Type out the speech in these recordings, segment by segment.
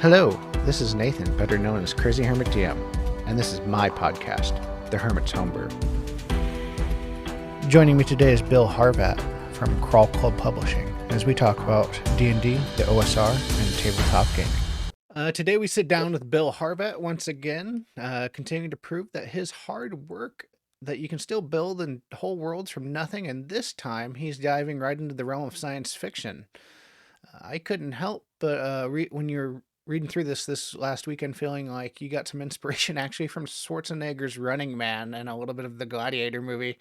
Hello, this is Nathan, better known as CrazyhermitDM, and this is my podcast, The Hermit's Homebrew. Joining me today is Bill Harvat from Crawl Club Publishing as we talk about D&D, the OSR, and tabletop gaming. Today we sit down with Bill Harvat once again, continuing to prove that his hard work, that you can still build whole worlds from nothing, and this time he's diving right into the realm of science fiction. I couldn't help but when you're reading through this last weekend, feeling like you got some inspiration actually from Schwarzenegger's Running Man and a little bit of the Gladiator movie.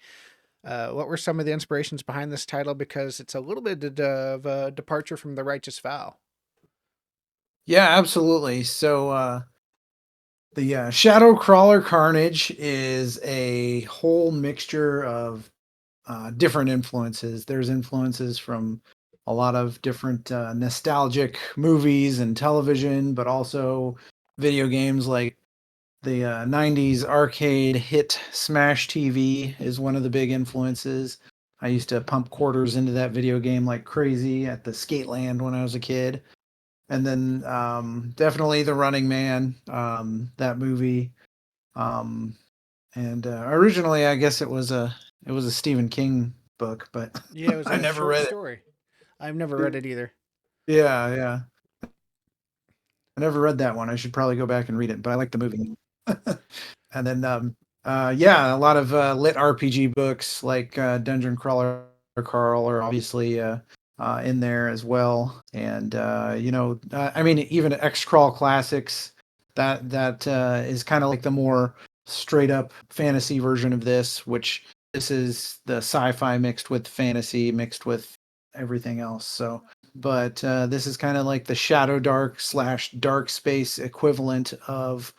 What were some of the inspirations behind this title? Because it's a little bit of a departure from The Righteous Vow. Yeah, absolutely. So the Shadow Crawler Carnage is a whole mixture of different influences. There's influences from a lot of different nostalgic movies and television, but also video games like the 90s arcade hit Smash TV is one of the big influences. I used to pump quarters into that video game like crazy at the Skateland when I was a kid. And then definitely The Running Man, that movie. Um, and originally, I guess it was a Stephen King book, but Yeah, it was I a never short read story. I've never read it. it either. Yeah, yeah, I never read that one. I should probably go back and read it, but I like the movie. And then yeah, a lot of lit RPG books like Dungeon Crawler Carl are obviously in there as well. And I mean, even X Crawl Classics, that is kind of like the more straight up fantasy version of this, which this is the sci-fi mixed with fantasy mixed with everything else. So, but this is kind of like the Shadowdark / Dark Space equivalent of,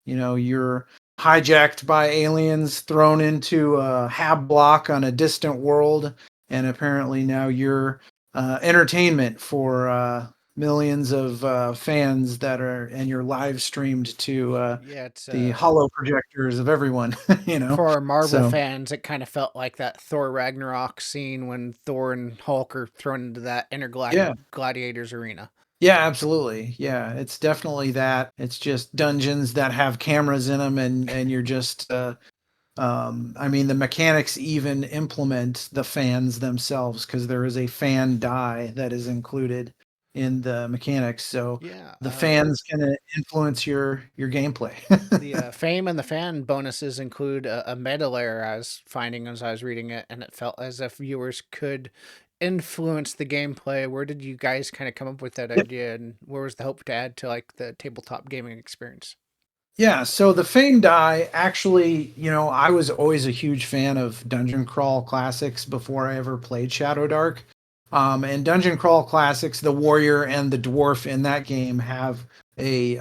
your hijacked by aliens, thrown into a hab block on a distant world, and apparently now you're entertainment for millions of fans and you're live streamed to Yeah, it's the hollow projectors of everyone, for our Marvel So fans, it kind of felt like that Thor Ragnarok scene when Thor and Hulk are thrown into that intergalactic yeah, gladiators arena. yeah, absolutely. Yeah, it's definitely that. It's just dungeons that have cameras in them, and you're just I mean, the mechanics even implement the fans themselves because there is a fan die that is included in the mechanics, so Yeah, the fans can influence your gameplay. the fame and the fan bonuses include a meta layer I was finding as I was reading it, and it felt as if viewers could influence the gameplay. Where did you guys kind of come up with that idea, and where was the hope to add to like the tabletop gaming experience? Yeah, so the Fame die actually, I was always a huge fan of Dungeon Crawl Classics before I ever played Shadowdark. And Dungeon Crawl Classics, the warrior and the dwarf in that game have they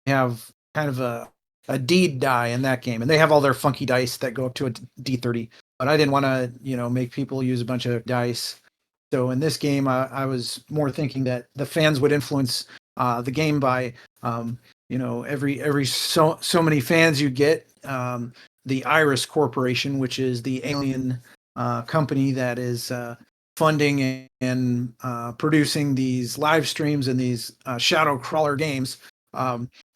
have kind of a deed die in that game, and they have all their funky dice that go up to a D30. But I didn't want to, make people use a bunch of dice. So in this game, I was more thinking that the fans would influence the game by, every so many fans you get. The Iris Corporation, which is the alien company that is funding and producing these live streams and these shadow crawler games.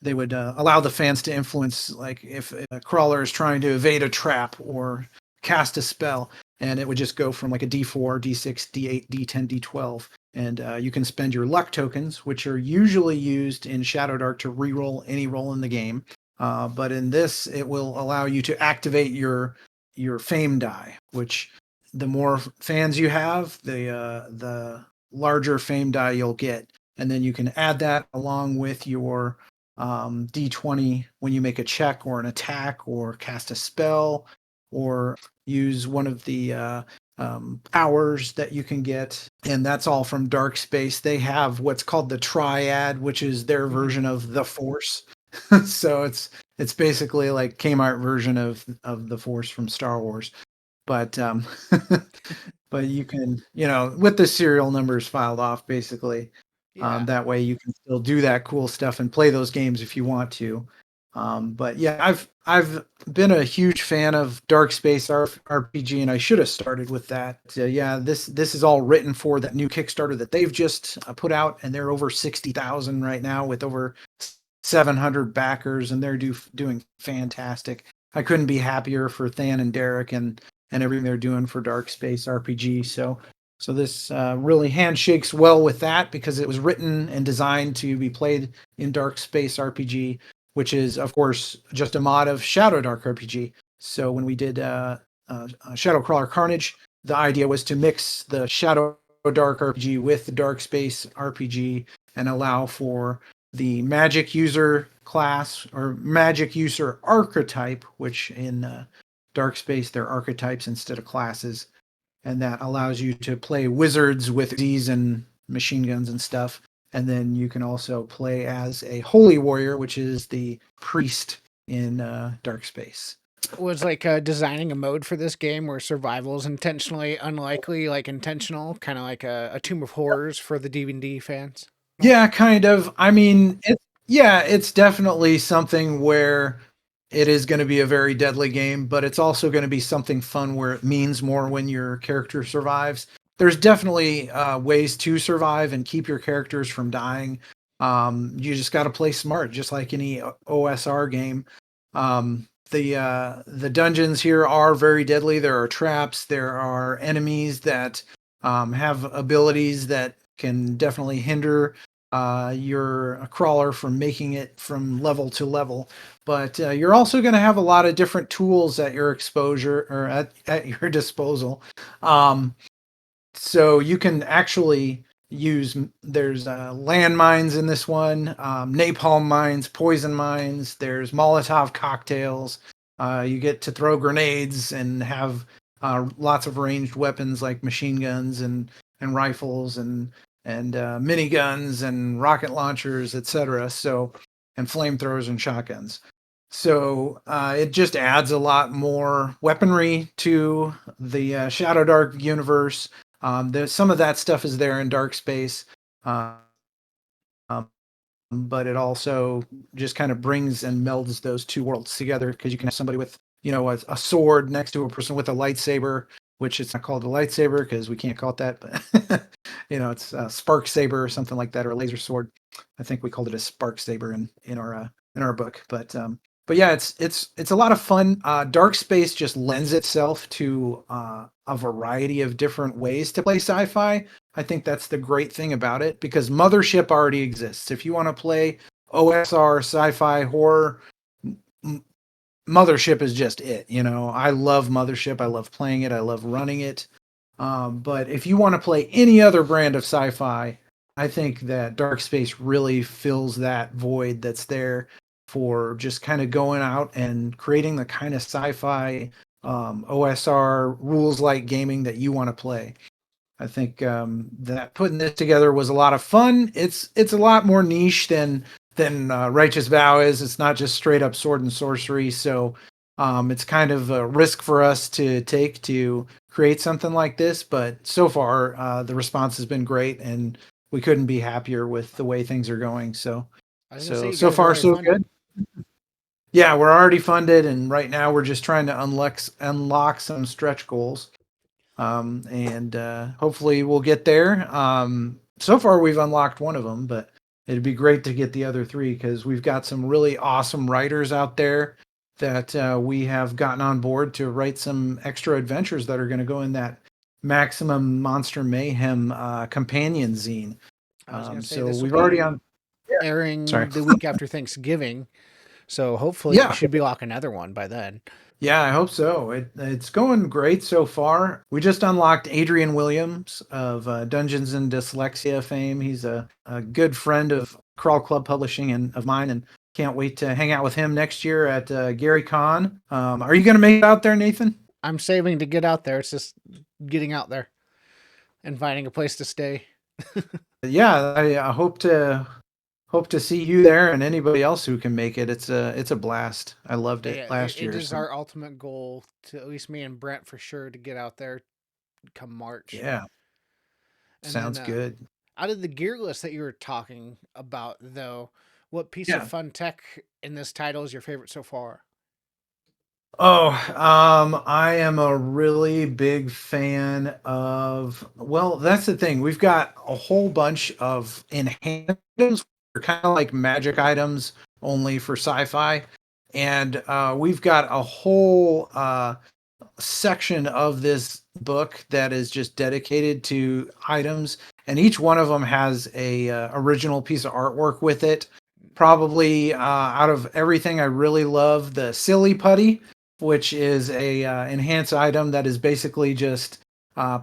They would allow the fans to influence, like if a crawler is trying to evade a trap or cast a spell, and it would just go from like a D4, D6, D8, D10, D12. And you can spend your luck tokens, which are usually used in Shadowdark to reroll any roll in the game. But in this, it will allow you to activate your fame die, which the more fans you have, the larger fame die you'll get. And then you can add that along with your D20 when you make a check or an attack or cast a spell or use one of the powers that you can get. And that's all from Dark Space. They have what's called the Triad, which is their version of the Force. So it's basically like Kmart version of the Force from Star Wars. But but you can, with the serial numbers filed off, basically. Yeah, That way you can still do that cool stuff and play those games if you want to. But yeah, I've been a huge fan of Dark Space RPG, and I should have started with that. Yeah, this is all written for that new Kickstarter that they've just put out, and they're over 60,000 right now with over 700 backers, and they're doing fantastic. I couldn't be happier for Than and Derek and everything they're doing for Dark Space RPG. So this really handshakes well with that because it was written and designed to be played in Dark Space RPG, which is of course just a mod of Shadowdark RPG. So when we did Shadow Crawler Carnage, the idea was to mix the Shadowdark RPG with the Dark Space RPG and allow for the magic user class or magic user archetype, which in Dark Space they're archetypes instead of classes, and that allows you to play wizards with Z's and machine guns and stuff. And then you can also play as a holy warrior, which is the priest in Dark Space. Was like designing a mode for this game where survival is intentionally unlikely, like intentional, kind of like a Tomb of Horrors for the D&D fans. Yeah, kind of. I mean, it's definitely something where it is going to be a very deadly game, but it's also going to be something fun where it means more when your character survives. There's definitely ways to survive and keep your characters from dying. You just got to play smart, just like any OSR game. The dungeons here are very deadly. There are traps. There are enemies that have abilities that can definitely hinder your crawler from making it from level to level. But you're also going to have a lot of different tools at your exposure or at your disposal. So you can actually use, there's landmines in this one, napalm mines, poison mines, there's Molotov cocktails. You get to throw grenades and have lots of ranged weapons like machine guns and rifles and miniguns and rocket launchers, etc. So, and flamethrowers and shotguns. So it just adds a lot more weaponry to the Shadowdark universe. There's some of that stuff is there in Dark Space, um, but it also just kind of brings and melds those two worlds together because you can have somebody with a sword next to a person with a lightsaber, which it's not called a lightsaber because we can't call it that, but it's a spark saber or something like that, or a laser sword. I think we called it a spark saber in our book, but yeah, it's a lot of fun. Dark Space just lends itself to a variety of different ways to play sci-fi. I think that's the great thing about it because Mothership already exists. If you want to play OSR, sci-fi, horror, Mothership is just it. I love Mothership. I love playing it. I love running it. But if you want to play any other brand of sci-fi, I think that Dark Space really fills that void that's there for just kind of going out and creating the kind of sci-fi OSR rules like gaming that you want to play. I think that putting this together was a lot of fun. It's a lot more niche than Righteous Vow is. It's not just straight up sword and sorcery. So it's kind of a risk for us to take to create something like this. But so far, the response has been great, and we couldn't be happier with the way things are going. So I was gonna say so you so guys are far already so funded. good. Yeah, we're already funded, and right now we're just trying to unlock some stretch goals, and hopefully we'll get there. So far we've unlocked one of them, but it'd be great to get the other three because we've got some really awesome writers out there that we have gotten on board to write some extra adventures that are going to go in that Maximum Monster Mayhem companion zine. I was gonna say So this will we've already be on. Yeah, sorry. airing the week after Thanksgiving, so hopefully you Yeah, should be lock another one by then. yeah, I hope so. It's going great so far. We just unlocked Adrian Williams of Dungeons and Dyslexia fame. He's a good friend of Crawl Club Publishing and of mine, and can't wait to hang out with him next year at Gary Con. Are you going to make it out there, Nathan? I'm saving to get out there. It's just getting out there and finding a place to stay. Yeah, I hope to see you there and anybody else who can make it. It's a blast. I loved it Yeah, last it year. is So our ultimate goal to at least me and Brent for sure to get out there come March. yeah, And then sounds good. out of the gear list that you were talking about, though, What piece of Yeah. fun tech in this title is your favorite so far? Oh, I am a really big fan of, well, that's the thing. We've got a whole bunch of enhanced items, kind of like magic items, only for sci-fi. And we've got a whole section of this book that is just dedicated to items, and each one of them has a original piece of artwork with it. Probably out of everything, I really love the silly putty, which is a enhanced item that is basically just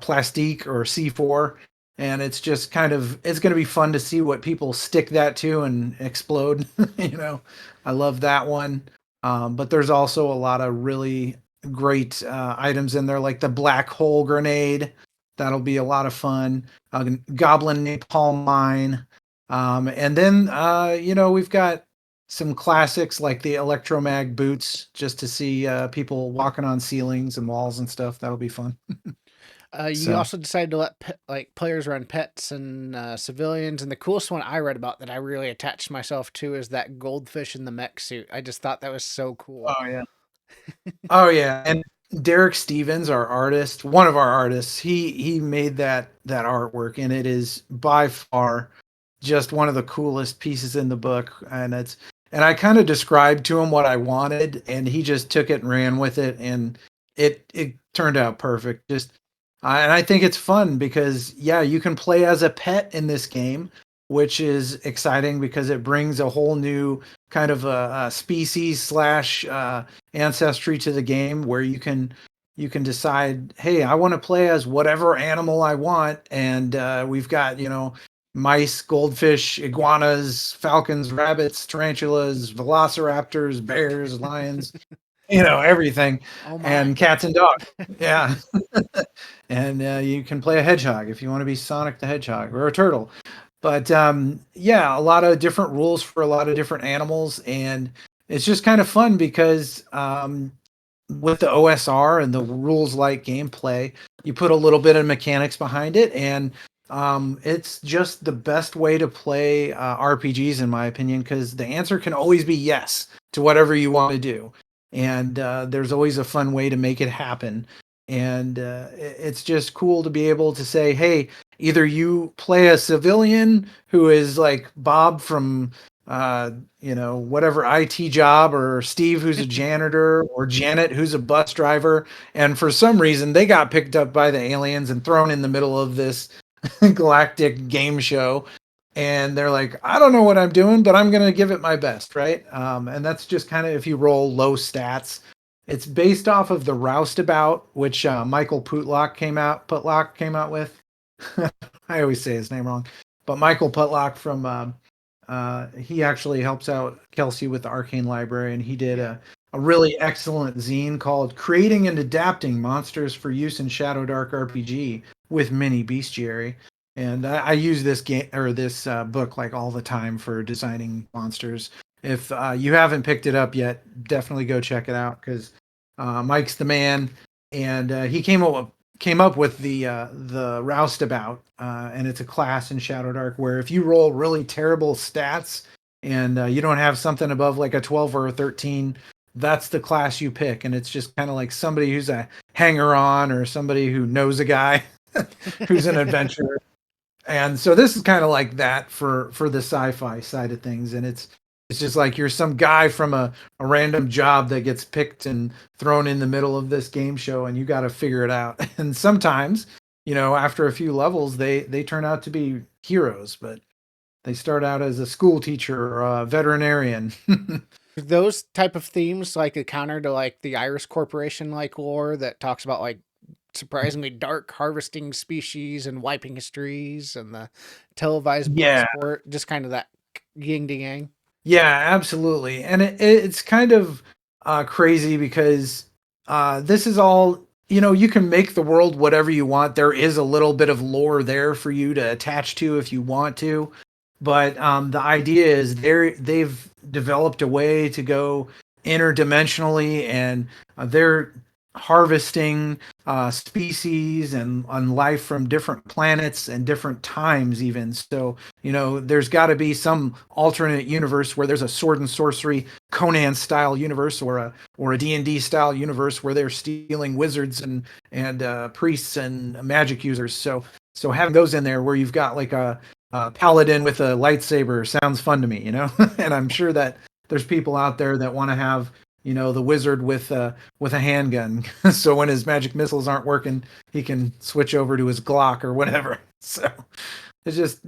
plastique or C4, and it's just kind of, it's going to be fun to see what people stick that to and explode. you know, I love that one. But there's also a lot of really great items in there, like the black hole grenade. That'll be a lot of fun. Goblin napalm mine. And then, we've got some classics like the electromag boots, just to see people walking on ceilings and walls and stuff. That'll be fun. You So, also decided to let players run pets and civilians, and the coolest one I read about that I really attached myself to is that goldfish in the mech suit. I just thought that was so cool. oh yeah. Oh yeah, and Derek Stevens, our artist, one of our artists, he made that artwork, and it is by far just one of the coolest pieces in the book. And I kind of described to him what I wanted, and he just took it and ran with it, and it turned out perfect. Just and I think it's fun because yeah, you can play as a pet in this game, which is exciting because it brings a whole new kind of a species slash ancestry to the game where you can decide, hey, I want to play as whatever animal I want, and we've got mice, goldfish, iguanas, falcons, rabbits, tarantulas, velociraptors, bears, lions, everything, Oh and my. cats and dogs. Yeah, and you can play a hedgehog if you want to be Sonic the Hedgehog or a turtle. But yeah, a lot of different rules for a lot of different animals, and it's just kind of fun because with the OSR and the rules like gameplay, you put a little bit of mechanics behind it, and it's just the best way to play RPGs, in my opinion, because the answer can always be yes to whatever you want to do, and there's always a fun way to make it happen. And it's just cool to be able to say, hey, either you play a civilian who is like Bob from whatever IT job, or Steve who's a janitor, or Janet who's a bus driver, and for some reason they got picked up by the aliens and thrown in the middle of this galactic game show, and they're like, I don't know what I'm doing, but I'm gonna give it my best, right? And that's just kind of, if you roll low stats. It's based off of the Roustabout, which Michael Putlock came out with. I always say his name wrong, but Michael Putlock from he actually helps out Kelsey with the Arcane Library, and he did Yeah. a really excellent zine called "Creating and Adapting Monsters for Use in Shadowdark RPG" with Mini Bestiary. And I use this game or this book like all the time for designing monsters. If you haven't picked it up yet, definitely go check it out because Mike's the man, and he came up with the Roustabout, and it's a class in Shadowdark where if you roll really terrible stats and you don't have something above like a 12 or a 13, that's the class you pick, and it's just kind of like somebody who's a hanger-on or somebody who knows a guy who's an adventurer. And so this is kind of like that for the sci-fi side of things, and it's just like you're some guy from a random job that gets picked and thrown in the middle of this game show, and you got to figure it out. And sometimes, after a few levels, they turn out to be heroes, but they start out as a school teacher or a veterinarian. Those type of themes like a counter to like the Iris Corporation like lore that talks about like surprisingly dark harvesting species and wiping histories and the televised blood Yeah, sport, just kind of that yin to yang. yeah, absolutely. And it's kind of crazy because this is all, you can make the world whatever you want. There is a little bit of lore there for you to attach to if you want to. But the idea is they've developed a way to go interdimensionally, and they're harvesting species and life from different planets and different times even. So, there's got to be some alternate universe where there's a sword and sorcery Conan style universe, or a D&D style universe where they're stealing wizards and priests and magic users. So having those in there where you've got like a paladin with a lightsaber sounds fun to me, and I'm sure that there's people out there that want to have the wizard with a handgun, so when his magic missiles aren't working, he can switch over to his Glock or whatever. So it just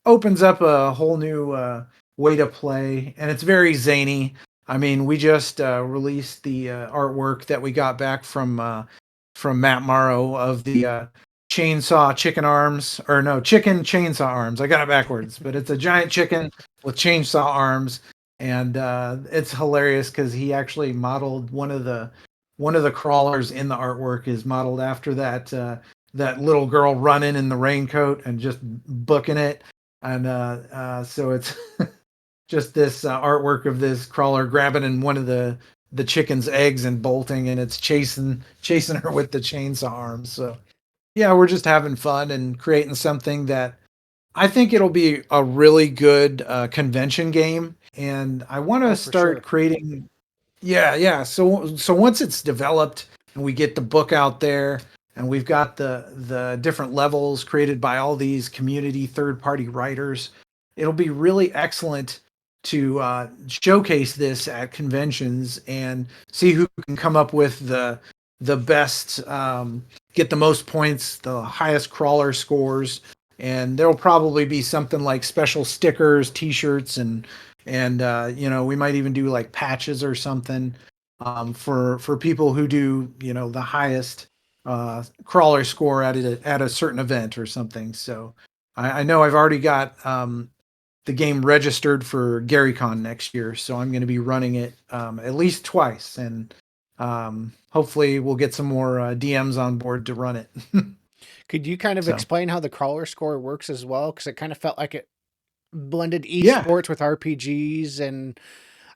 opens up a whole new way to play, and it's very zany. I mean, we just released the artwork that we got back from Matt Morrow of the chainsaw chicken arms, or no, chicken chainsaw arms. I got it backwards, but it's a giant chicken with chainsaw arms, and it's hilarious because he actually modeled one of the crawlers in the artwork is modeled after that little girl running in the raincoat and just booking it, and so it's just this artwork of this crawler grabbing in one of the chicken's eggs and bolting, and it's chasing her with the chainsaw arms. So yeah, we're just having fun and creating something that I think it'll be a really good convention game, and I want to Oh, for sure. start creating. Yeah, yeah. So once it's developed and we get the book out there and we've got the different levels created by all these community third party writers, it'll be really excellent to showcase this at conventions and see who can come up with the best, get the most points, the highest crawler scores, and there'll probably be something like special stickers, T-shirts, and we might even do like patches or something for people who do the highest crawler score at a certain event or something. So I know I've already got the game registered for GaryCon next year, so I'm going to be running it at least twice, and hopefully we'll get some more DMs on board to run it. Could you kind of So explain how the crawler score works as well? Because it kind of felt like it blended yeah, esports with RPGs, and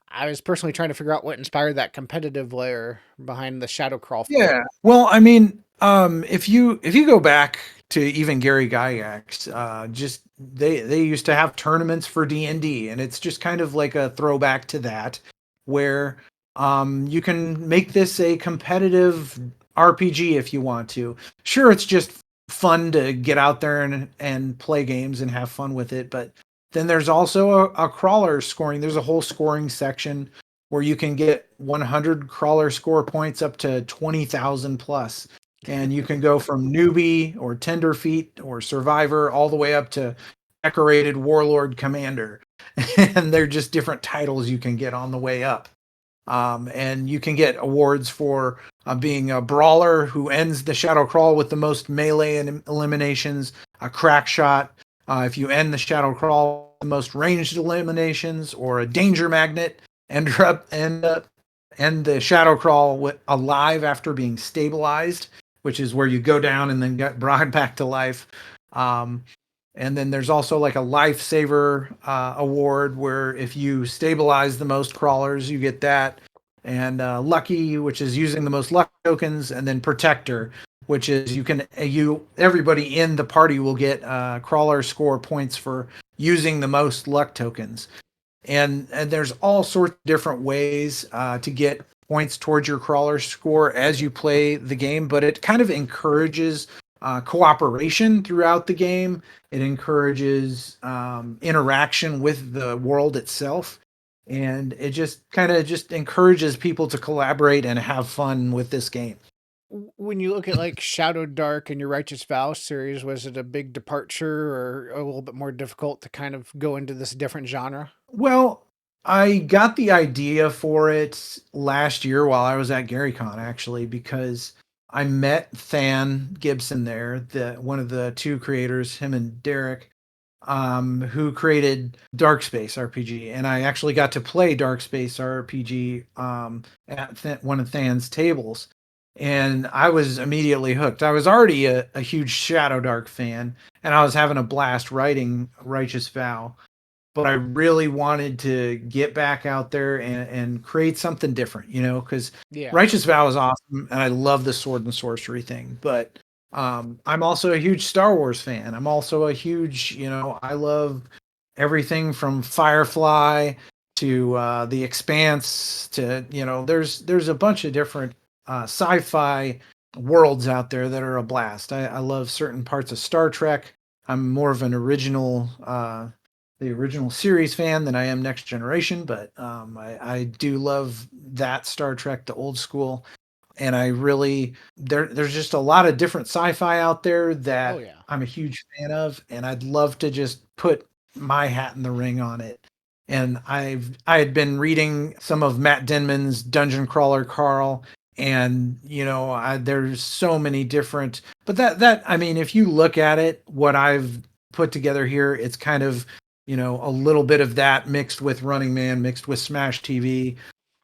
I was personally trying to figure out what inspired that competitive layer behind the Shadow Crawl. yeah. Well, I mean, if you go back to even Gary Gygax, just they used to have tournaments for D&D, and it's just kind of like a throwback to that, where you can make this a competitive RPG if you want to. Sure, it's just fun to get out there and play games and have fun with it, but then there's also a crawler scoring. There's a whole scoring section where you can get 100 crawler score points up to 20,000 plus. And you can go from newbie or tenderfeet or survivor all the way up to decorated warlord commander. And they're just different titles you can get on the way up. And you can get awards for being a brawler who ends the shadow crawl with the most melee and eliminations, a crack shot. If you end the shadow crawl with the most ranged eliminations, or a danger magnet, end the shadow crawl alive after being stabilized, which is where you go down and then get brought back to life. Um, and then there's also like a lifesaver award where if you stabilize the most crawlers, you get that. And lucky, which is using the most luck tokens, and then protector, which is everybody in the party will get crawler score points for using the most luck tokens. And there's all sorts of different ways to get points towards your crawler score as you play the game, but it kind of encourages cooperation throughout the game. It encourages interaction with the world itself, and it just kind of just encourages people to collaborate and have fun with this game. When you look at like Shadowdark and your Righteous Vow series, was it a big departure or a little bit more difficult to kind of go into this different genre? Well, I got the idea for it last year while I was at GaryCon, actually, because I met Than Gibson there, one of the two creators, him and Derek, who created Dark Space RPG, and I actually got to play Dark Space RPG at one of Than's tables, and I was immediately hooked. I was already a huge Shadowdark fan, and I was having a blast writing Righteous Vow, but I really wanted to get back out there and create something different, because Yeah. Righteous Vow is awesome, and I love the sword and sorcery thing. But I'm also a huge Star Wars fan. I'm also a huge, I love everything from Firefly to The Expanse to, there's a bunch of different sci-fi worlds out there that are a blast. I love certain parts of Star Trek. I'm more of an the original series fan than I am Next Generation, but I do love that Star Trek, the old school. And I really there's just a lot of different sci-fi out there Oh that yeah. I'm a huge fan of, and I'd love to just put my hat in the ring on it. And I had been reading some of Matt Denman's Dungeon Crawler Carl, and there's so many different. But that I mean, if you look at it, what I've put together here, it's kind of a little bit of that mixed with Running Man, mixed with Smash TV,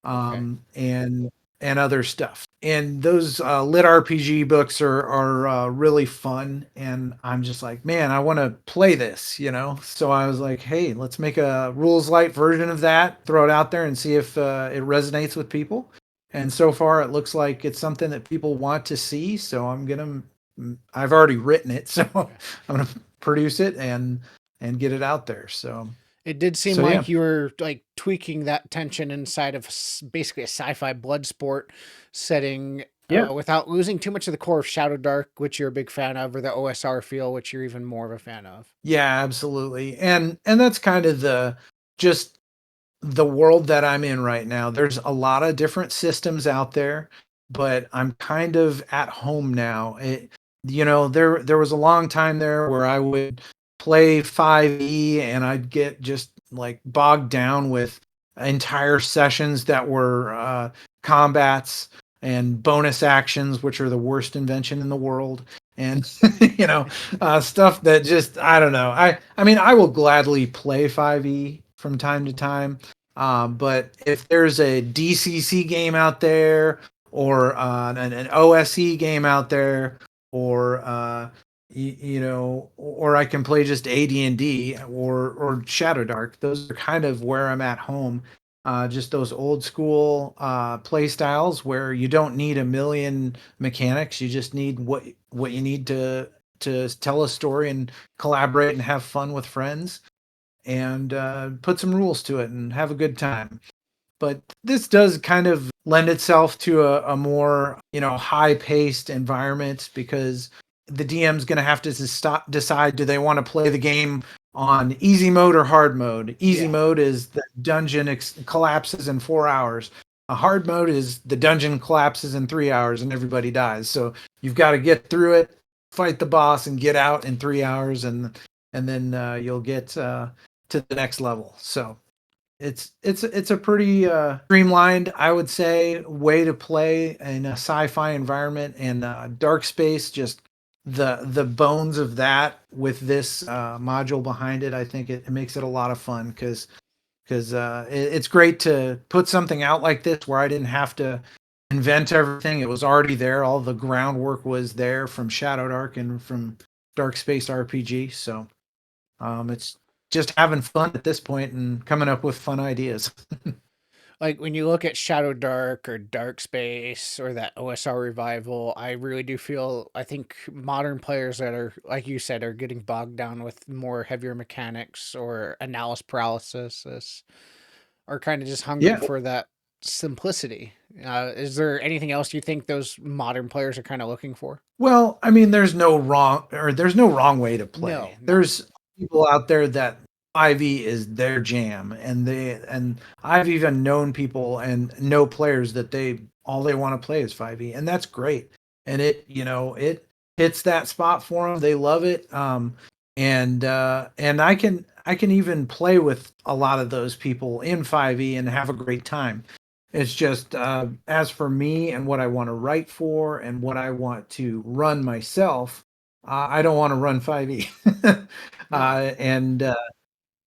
Okay. and other stuff. And those lit RPG books are really fun. And I'm just like, man, I want to play this. So I was like, hey, let's make a rules light version of that, throw it out there, and see if it resonates with people. And so far, it looks like it's something that people want to see. So I've already written it, so Okay. I'm gonna produce it and get it out there. It did seem So yeah, like you were like tweaking that tension inside of basically a sci-fi blood sport setting yeah. without losing too much of the core of Shadowdark, which you're a big fan of, or the OSR feel, which you're even more of a fan of. Yeah, absolutely. And that's kind of just the world that I'm in right now. There's a lot of different systems out there, but I'm kind of at home now. There was a long time there where I would play 5e and I'd get just like bogged down with entire sessions that were combats and bonus actions, which are the worst invention in the world. And stuff that just I don't know. I mean I will gladly play 5e from time to time, but if there's a DCC game out there or an OSE game out there, or or I can play just AD&D or Shadowdark, those are kind of where I'm at home. Just those old school play styles where you don't need a million mechanics. You just need what you need to tell a story and collaborate and have fun with friends and put some rules to it and have a good time. But this does kind of lend itself to a more high paced environment because the DM's going to have to decide, do they want to play the game on easy mode or hard mode. Easy Yeah. mode is the dungeon collapses in 4 hours. A hard mode is the dungeon collapses in 3 hours and everybody dies. So you've got to get through it, fight the boss, and get out in 3 hours, and then you'll get to the next level. So it's a pretty streamlined, I would say, way to play in a sci-fi environment. And dark space, just the bones of that with this module behind it, I think it makes it a lot of fun because it's great to put something out like this where I didn't have to invent everything. It was already there. All the groundwork was there from Shadowdark and from Dark Space RPG. So it's just having fun at this point and coming up with fun ideas. Like when you look at Shadow Dark or Dark Space or that OSR revival, I really do feel I think modern players that are like you said are getting bogged down with more heavier mechanics or analysis paralysis are kind of just hungry Yeah. for that simplicity. Is there anything else you think those modern players are kind of looking for? Well, I mean, there's no wrong way to No, play. no. There's people out there that 5e is their jam, and I've even known people and know players that they all they want to play is 5e, and that's great. And it hits that spot for them. They love it. And I can even play with a lot of those people in 5e and have a great time. It's just as for me and what I want to write for and what I want to run myself, I don't want to run 5e. No. And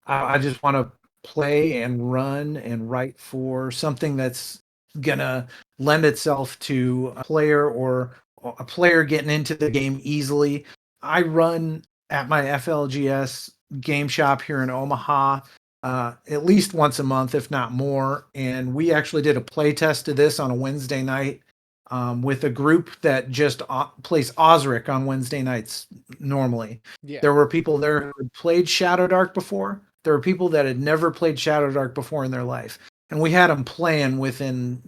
I just want to play and run and write for something that's gonna lend itself to a player getting into the game easily. I run at my FLGS game shop here in Omaha. at least once a month, if not more. And we actually did a play test of this on a Wednesday night with a group that just plays Osric on Wednesday nights normally. Yeah. There were people there who had played Shadow Dark before. There were people that had never played Shadow Dark before in their life. And we had them playing within,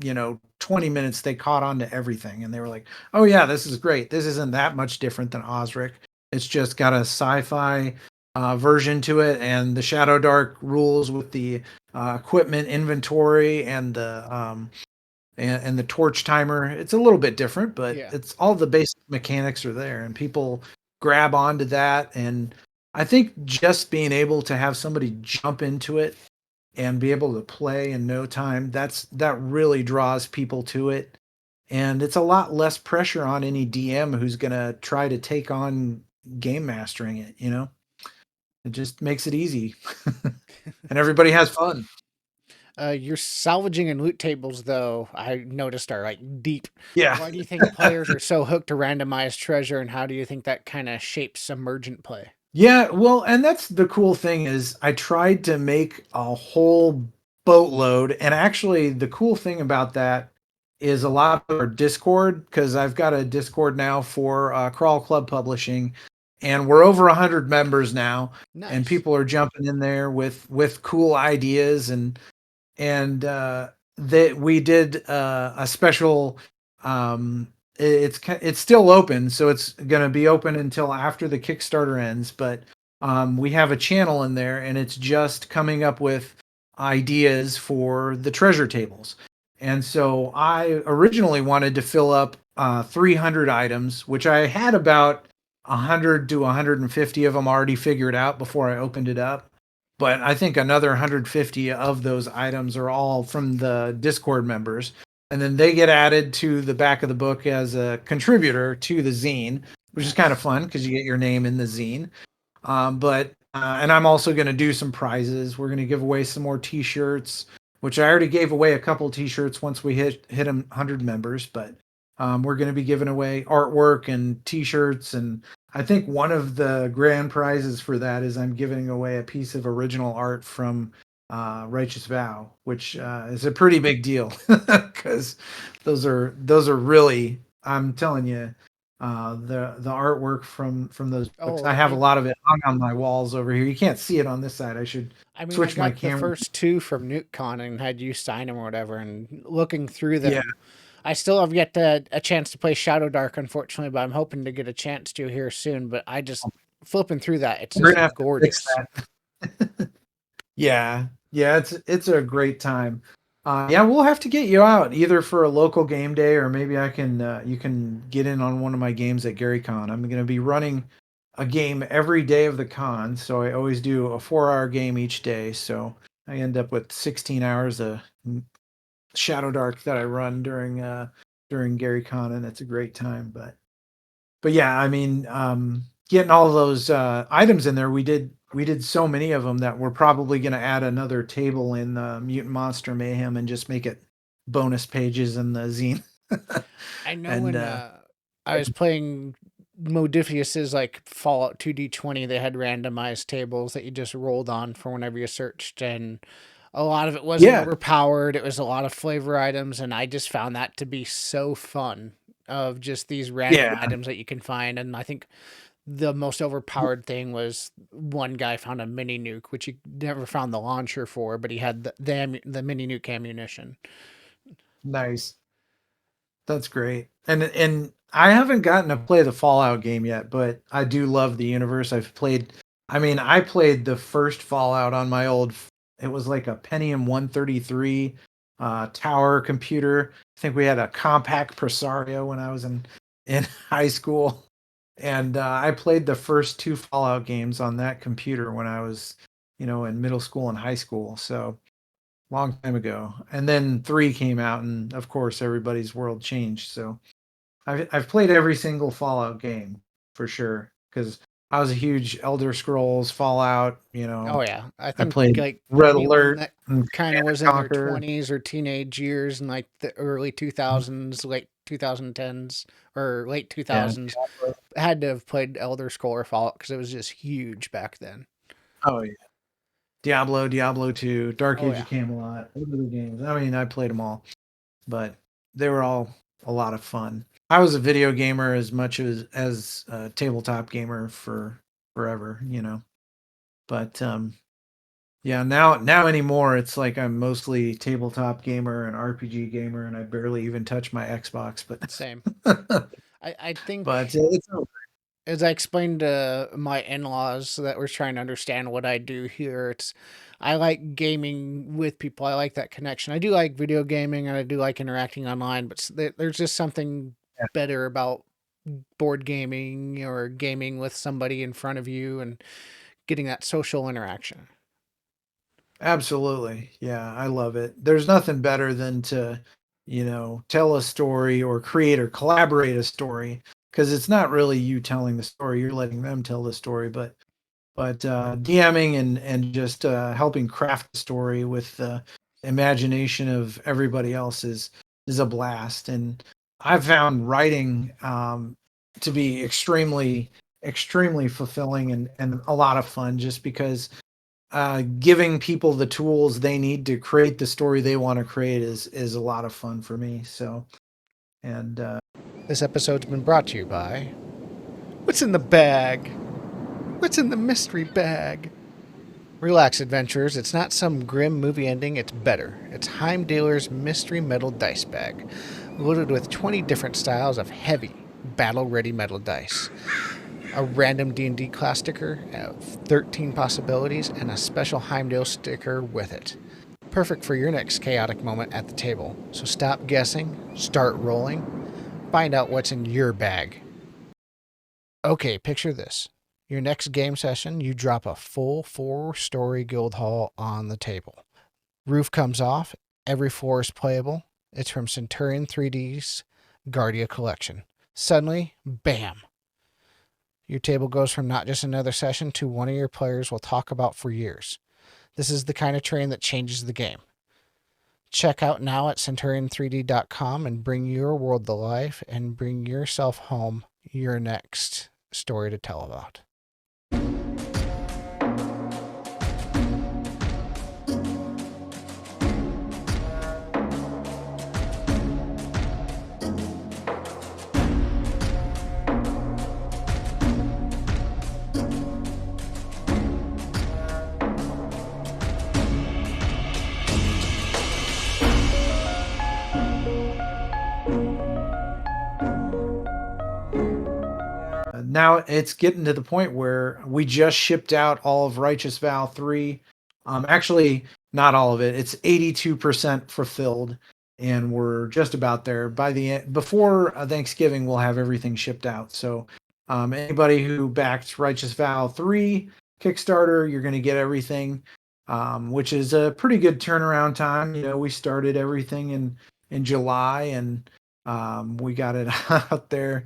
20 minutes. They caught on to everything. And they were like, oh, yeah, this is great. This isn't that much different than Osric. It's just got a sci-fi version to it, and the Shadow Dark rules with the equipment inventory and the torch timer. It's a little bit different, but Yeah. it's all the basic mechanics are there, and people grab onto that. And I think just being able to have somebody jump into it and be able to play in no time, that really draws people to it. And it's a lot less pressure on any DM who's going to try to take on game mastering it. It just makes it easy. And everybody has fun. Your salvaging and loot tables, though, I noticed are like deep. Yeah. Why do you think players are so hooked to randomized treasure, and how do you think that kind of shapes emergent play? Yeah, well, and that's the cool thing is I tried to make a whole boatload. And actually the cool thing about that is a lot of our Discord, because I've got a Discord now for Crawl Club Publishing, and we're over 100 members now, and Nice. people are jumping in there with cool ideas. And that we did a special. It's still open, so it's going to be open until after the Kickstarter ends. But we have a channel in there, and it's just coming up with ideas for the treasure tables. And so I originally wanted to fill up 300 items, which I had about 100 to 150 of them already figured out before I opened it up. But I think another 150 of those items are all from the Discord members. And then they get added to the back of the book as a contributor to the zine, which is kind of Nice. fun because you get your name in the zine. And I'm also going to do some prizes. We're going to give away some more T-shirts, which I already gave away a couple T-shirts once we hit 100 members. But we're going to be giving away artwork and T-shirts, and I think one of the grand prizes for that is I'm giving away a piece of original art from Righteous Vow, which is a pretty big deal because those are really, I'm telling you, the artwork from those books. Oh, I have a lot of it hung on my walls over here. You can't see it on this side. I should I mean, I switch my got the camera. first two from NewtCon and had you sign them or whatever, and looking through Yeah, them, I still have yet a chance to play Shadow Dark, unfortunately, but I'm hoping to get a chance to here soon. But I just flipping through that, it's we're just gonna have to fix gorgeous. that. Yeah, yeah, it's a great time. Yeah, we'll have to get you out either for a local game day, or maybe I can you can get in on one of my games at GaryCon. I'm going to be running a game every day of the con, so I always do a 4-hour game each day. So I end up with 16 hours of Shadow Dark that I run during GaryCon, and it's a great time. But yeah, I mean, getting all those items in there, we did so many of them that we're probably going to add another table in Mutant Monster Mayhem and just make it bonus pages in the zine. I know and when I was playing Modifius's like Fallout 2D20, they had randomized tables that you just rolled on for whenever you searched, and a lot of it wasn't yeah, overpowered. It was a lot of flavor items, and I just found that to be so fun of just these random yeah, items that you can find. And I think the most overpowered thing was one guy found a mini nuke, which he never found the launcher for, but he had the mini nuke ammunition. nice. That's great. And I haven't gotten to play the Fallout game yet, but I do love the universe. I mean, I played the first Fallout on my old, it was like a Pentium 133 tower computer. I think we had a compact Presario when I was in high school. And I played the first two Fallout games on that computer when I was, in middle school and high school. So long time ago. And then three came out, and of course, everybody's world changed. So I've played every single Fallout game for sure because I was a huge Elder Scrolls Fallout. Oh yeah, I I think played like Red anyone Alert that and kind Command of was and in their Conquer. 20s or teenage years in like the early 2000s, late 2010s or late Yeah. 2000s had to have played Elder Scroll or Fallout because it was just huge back then. Oh yeah. Diablo 2, Dark Oh Age yeah, of Camelot. Those are the games. I mean, I played them all, but they were all a lot of fun. I was a video gamer as much as a tabletop gamer for forever, But yeah, now anymore, it's like I'm mostly tabletop gamer and RPG gamer, and I barely even touch my Xbox. same. But I but think it's as I explained to my in-laws that were trying to understand what I do here, it's I like gaming with people. I like that connection. I do like video gaming and I do like interacting online, but there's just something yeah, better about board gaming or gaming with somebody in front of you and getting that social interaction. absolutely. Yeah, I love it. There's nothing better than to, tell a story or create or collaborate a story because it's not really you telling the story, you're letting them tell the story, but DMing and just helping craft the story with the imagination of everybody else is a blast. And I've found writing to be extremely fulfilling and a lot of fun just because giving people the tools they need to create the story they want to create is a lot of fun for me. So and This episode's been brought to you by What's in the Bag? What's in the mystery bag? Relax, adventurers. It's not some grim movie ending, it's better. It's Heimdaller's Mystery Metal Dice Bag, loaded with 20 different styles of heavy, battle-ready metal dice. A random D&D class sticker of 13 possibilities, and a special Heimdall sticker with it. Perfect for your next chaotic moment at the table. So stop guessing, start rolling, find out what's in your bag. Okay, picture this. Your next game session, you drop a full 4-story guild hall on the table. Roof comes off, every floor is playable. It's from Centurion 3D's Guardia collection. Suddenly, bam! Your table goes from not just another session to one of your players will talk about for years. This is the kind of train that changes the game. Check out now at centurion3d.com and bring your world to life and bring yourself home your next story to tell about. now it's getting to the point where we just shipped out all of Righteous Vow 3. Actually, not all of it. It's 82% fulfilled, and we're just about there. By the end, before Thanksgiving, we'll have everything shipped out. So, anybody who backed Righteous Vow 3 Kickstarter, you're going to get everything, which is a pretty good turnaround time. We started everything in July, and we got it out there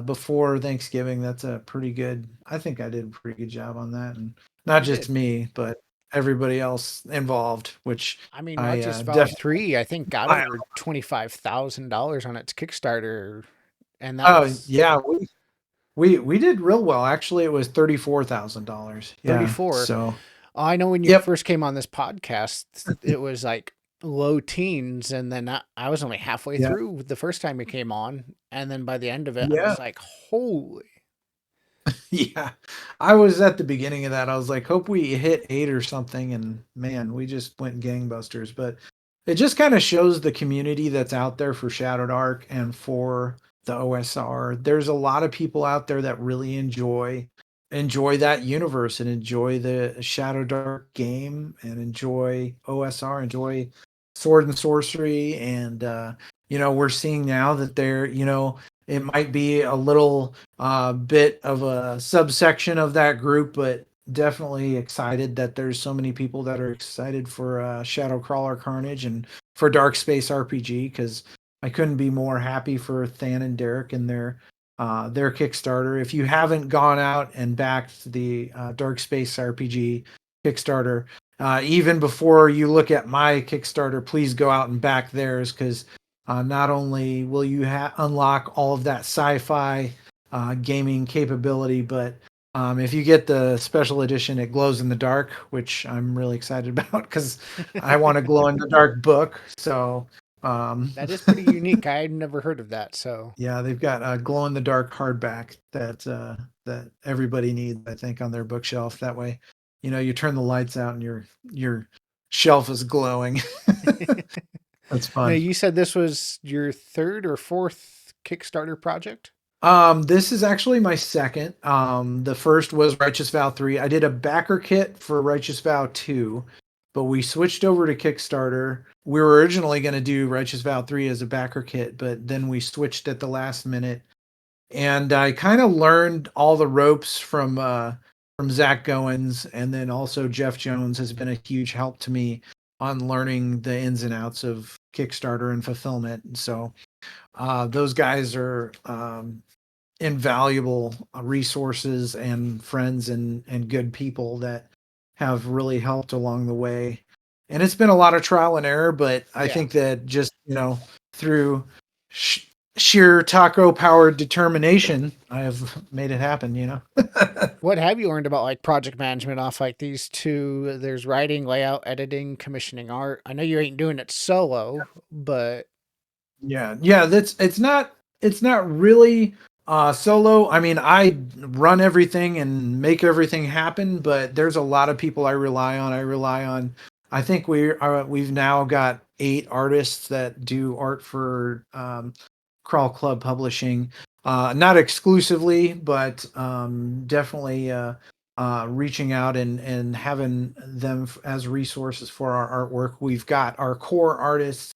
before Thanksgiving. That's a pretty good. I think I did a pretty good job on that, and not You just did. me, but everybody else involved. Which I mean, I Righteous Vow definitely. 3, I think, got I, over $25,000 on its Kickstarter. And that oh was yeah, we did real well. Actually, it was $34,000. Yeah. 34. So I know when you yep. first came on this podcast, it was like low teens. And then I was only halfway Yeah. through the first time you came on. And then by the end of it, I Yeah. was like, holy. Yeah. I was at the beginning of that. I was like, hope we hit 8 or something. And man, we just went gangbusters. But it just kind of shows the community that's out there for Shadowdark and for the OSR. There's a lot of people out there that really enjoy that universe and enjoy the Shadowdark game and enjoy OSR, enjoy sword and sorcery. And we're seeing now that it might be a little bit of a subsection of that group, but definitely excited that there's so many people that are excited for Shadow Crawler Carnage and for Dark Space RPG, because I couldn't be more happy for Than and Derek and their Kickstarter. If you haven't gone out and backed the Dark Space RPG Kickstarter, even before you look at my Kickstarter, please go out and back theirs, because not only will you unlock all of that sci-fi gaming capability, but If you get the special edition, it glows in the dark, which I'm really excited about because I want a glow in the dark book. So, um, That is pretty unique. I had never heard of that. So yeah, they've got a glow in the dark hardback that everybody needs, I think, on their bookshelf. That way, you turn the lights out and your shelf is glowing. That's now fun. you said this was your third or fourth Kickstarter project. This is actually my second. The first was Righteous Vow 3. I did a backer kit for Righteous Vow 2, but we switched over to Kickstarter. We were originally going to do Righteous Vow 3 as a backer kit, but then we switched at the last minute. And I kind of learned all the ropes from Zach Goins, and then also Jeff Jones has been a huge help to me on learning the ins and outs of Kickstarter and fulfillment. And so those guys are invaluable resources and friends and good people that have really helped along the way. And it's been a lot of trial and error, but I Yeah. think that just, through sheer taco powered determination, I have made it happen. What have you learned about like project management off like these two? There's writing, layout, editing, commissioning art. I know you ain't doing it solo, but Yeah, it's not really solo. I mean, I run everything and make everything happen, but there's a lot of people I rely on. I think we've now got 8 artists that do art for Crawl Club Publishing. Not exclusively, but definitely reaching out and having them as resources for our artwork. We've got our core artists,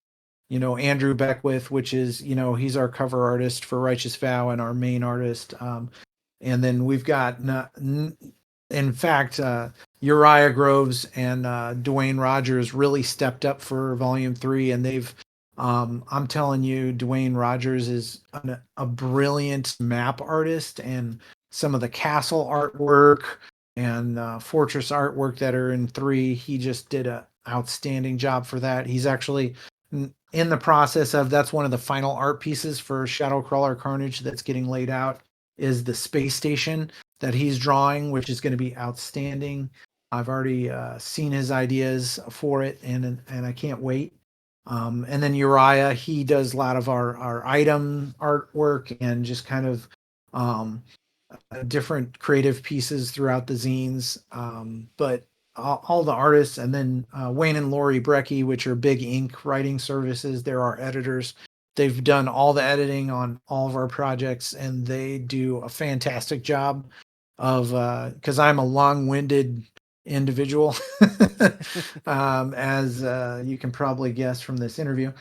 Andrew Beckwith, which is, he's our cover artist for Righteous Vow and our main artist. And then we've got, in fact, Uriah Groves and Dwayne Rogers really stepped up for Volume 3, and I'm telling you, Dwayne Rogers is a brilliant map artist, and some of the castle artwork and fortress artwork that are in 3, he just did a outstanding job for that. He's actually in the process of, that's one of the final art pieces for Shadow Crawler Carnage that's getting laid out, is the space station that he's drawing, which is going to be outstanding. I've already seen his ideas for it, and I can't wait. And then Uriah, he does a lot of our item artwork and just kind of different creative pieces throughout the zines. But all the artists, and then Wayne and Lori Brecky, which are Big Ink writing services, they're our editors. They've done all the editing on all of our projects, and they do a fantastic job of, because I'm a long-winded individual, as you can probably guess from this interview.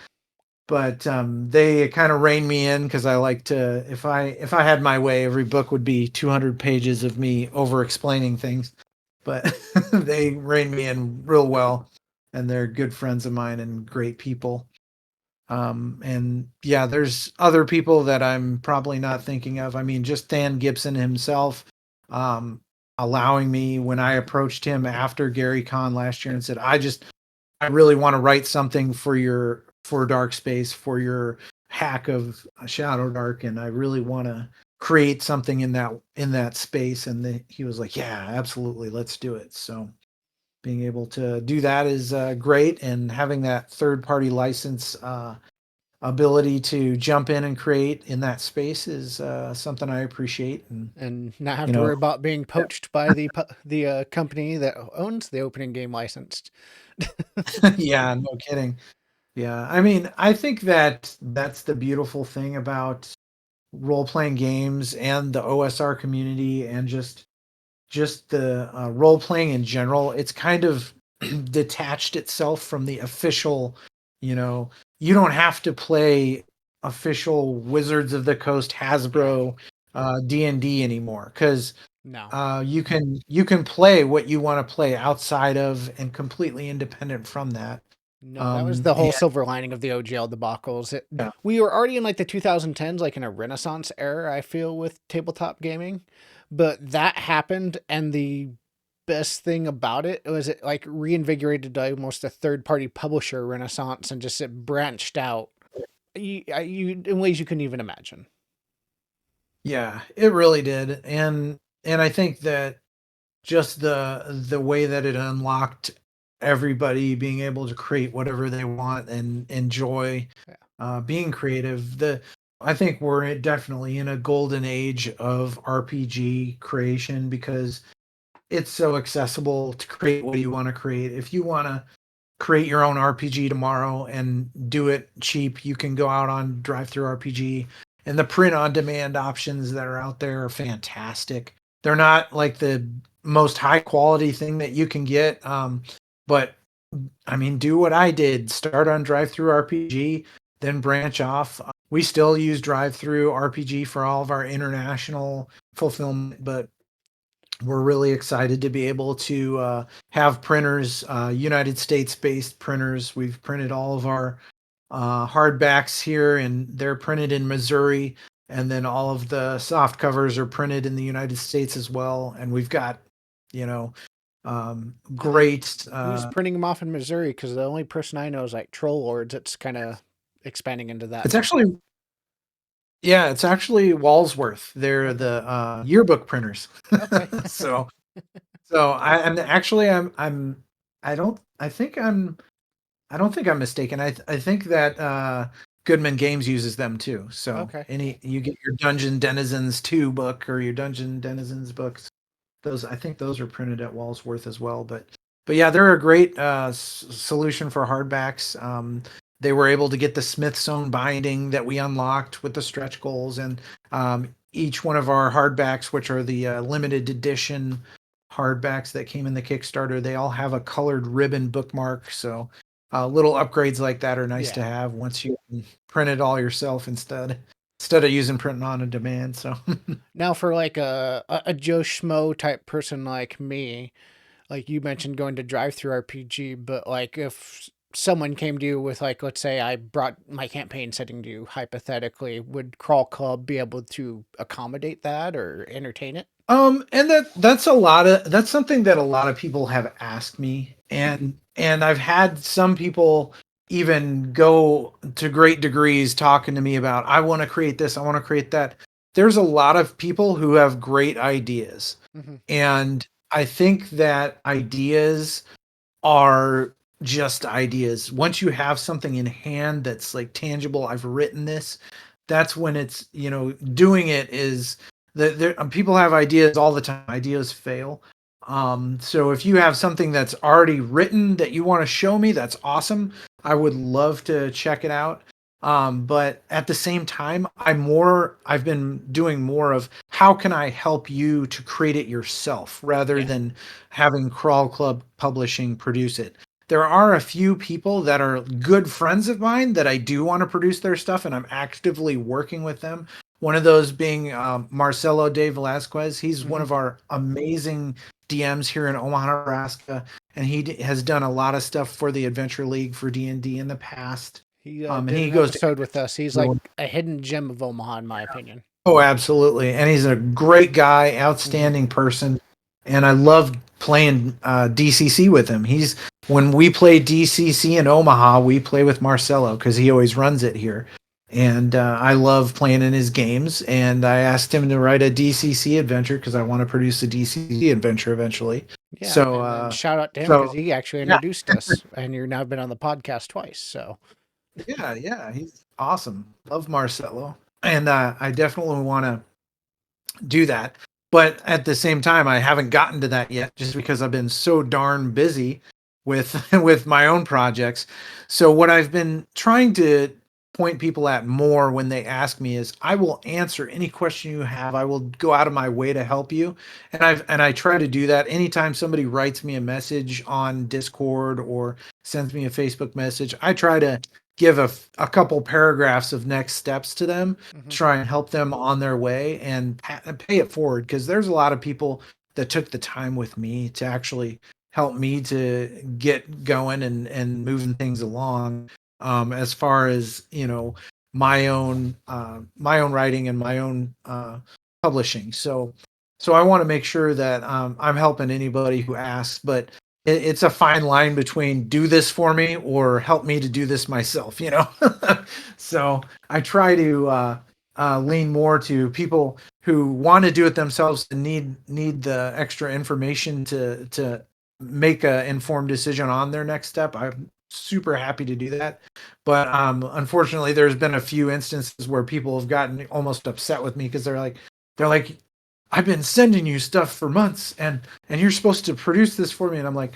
But they kind of rein me in because I like to. If I had my way, every book would be 200 pages of me over explaining things. But they rein me in real well, and they're good friends of mine and great people. And yeah, there's other people that I'm probably not thinking of. I mean, just Than Gibson himself, um, allowing me, when I approached him after Gary Con last year and said, I really want to write something for Dark Space, for your hack of Shadowdark, and I really want to create something in that space. And he was like, yeah, absolutely, let's do it. So being able to do that is great, and having that third party license ability to jump in and create in that space is something I appreciate. and not have You to know, worry about being poached by the company that owns the opening game licensed. yeah, no kidding. Yeah, I mean, I think that that's the beautiful thing about role playing games and the OSR community, and just the role playing in general. It's kind of detached itself from the official, you know, you don't have to play official Wizards of the Coast Yeah. Hasbro D&D anymore, because No. you can play what you want to play outside of and completely independent from that. No, that was the And whole silver lining of the OGL debacles. yeah, We were already in like the 2010s, like in a renaissance era, I feel, with tabletop gaming. But that happened, and the best thing about it was it like reinvigorated almost a third party publisher renaissance, and just it branched out you in ways you couldn't even imagine. yeah, it really did. And and I think that just the way that it unlocked everybody being able to create whatever they want and enjoy Yeah. being creative. The I think we're definitely in a golden age of RPG creation because it's so accessible to create what you want to create. If you want to create your own RPG tomorrow and do it cheap, you can go out on Drive Through RPG, and the print on demand options that are out there are fantastic. They're not like the most high quality thing that you can get, but I mean, do what I did. Start on Drive Through RPG, then branch off. We still use Drive Through RPG for all of our international fulfillment, but we're really excited to be able to have printers, United States based printers. We've printed all of our hardbacks here, and they're printed in Missouri. And then all of the soft covers are printed in the United States as well. And we've got, you know, And then great. who's printing them off in Missouri? Because the only person I know is like Troll Lords. It's kind of expanding into that. It's actually, yeah, it's actually Walsworth. They're Okay. the yearbook printers. Okay. so, so I'm actually, I don't, I don't think I'm mistaken. I think that Goodman Games uses them too. So Okay. you get your Dungeon Denizens 2 book or your Dungeon Denizens books. Those I think those are printed at Walsworth as well. But yeah, they're a great solution for hardbacks. They were able to get the Smith's own binding that we unlocked with the stretch goals, and each one of our hardbacks, which are the limited edition hardbacks that came in the Kickstarter, they all have a colored ribbon bookmark. So little upgrades like that are nice to Yeah. have once you print it all yourself instead of using printing on a demand. So Now for like a Joe Schmo type person like me, like you mentioned going to Drive Through RPG, but like if someone came to you with like, let's say I brought my campaign setting to you hypothetically, would Crawl Club be able to accommodate that or entertain it? and that's something that a lot of people have asked me, and I've had some people even go to great degrees talking to me about I want to create this, I want to create that. There's a lot of people who have great ideas, Hmm. and I think that ideas are just ideas. Once you have something in hand that's like tangible, I've written this, that's when it's, doing it is that there people have ideas all the time. Ideas fail. So if you have something that's already written that you want to show me, that's awesome. I would love to check it out. But at the same time, I've been doing more of how can I help you to create it yourself rather Yeah. than having Crawl Club Publishing produce it. There are a few people that are good friends of mine that I do want to produce their stuff, and I'm actively working with them. One of those being Marcelo de Velasquez. He's one Hmm. of our amazing DMs here in Omaha, Nebraska, and has done a lot of stuff for the Adventure League for D&D in the past. He And did he an goes to episode with us. He's like a hidden gem of Omaha, in my opinion. oh, absolutely. And he's a great guy, Hmm. outstanding person. And I love playing DCC with him. When we play DCC in Omaha, we play with Marcelo because he always runs it here. And I love playing in his games. And I asked him to write a DCC adventure because I want to produce a DCC adventure eventually. Yeah, So, and then shout out to him because so he actually yeah, introduced us, and you're now been on the podcast twice. So yeah, he's awesome. Love Marcelo. And I definitely want to do that. But at the same time, I haven't gotten to that yet just because I've been so darn busy with with my own projects. So what I've been trying to point people at more when they ask me is I will answer any question you have. I will go out of my way to help you. And I try to do that anytime somebody writes me a message on Discord or sends me a Facebook message. I try to give a couple paragraphs of next steps to them, hmm. try and help them on their way and pay it forward because there's a lot of people that took the time with me to actually help me to get going and moving things along, as far as my own writing and my own publishing. So I want to make sure that I'm helping anybody who asks, but it's a fine line between do this for me or help me to do this myself. So I try to lean more to people who want to do it themselves and need the extra information to make a informed decision on their next step, I'm super happy to do that. But unfortunately, there's been a few instances where people have gotten almost upset with me because they're like, I've been sending you stuff for months, and you're supposed to produce this for me, and I'm like,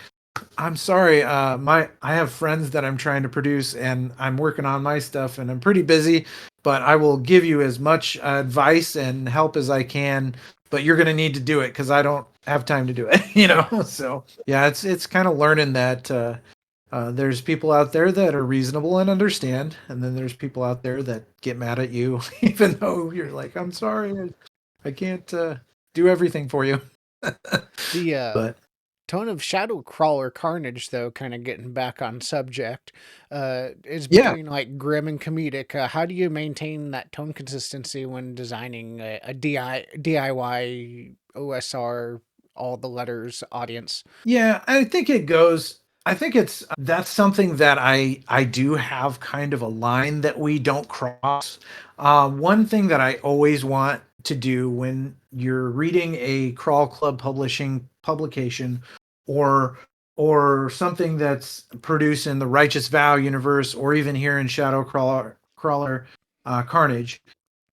I'm sorry, I have friends that I'm trying to produce, and I'm working on my stuff, and I'm pretty busy. But I will give you as much advice and help as I can. But you're going to need to do it because I don't have time to do it. Yeah. So yeah, it's kind of learning that there's people out there that are reasonable and understand, and then there's people out there that get mad at you, even though you're like, I'm sorry, I can't do everything for you. The But tone of Shadow Crawler Carnage, though, kind of getting back on subject, is yeah, between like grim and comedic. How do you maintain that tone consistency when designing a DIY OSR, all the letters audience? yeah, I think it goes. I think it's that's something that I do have kind of a line that we don't cross. One thing that I always want to do when you're reading a Crawl Club publishing publication, or or something that's produced in the Righteous Vow universe, or even here in Crawler Carnage,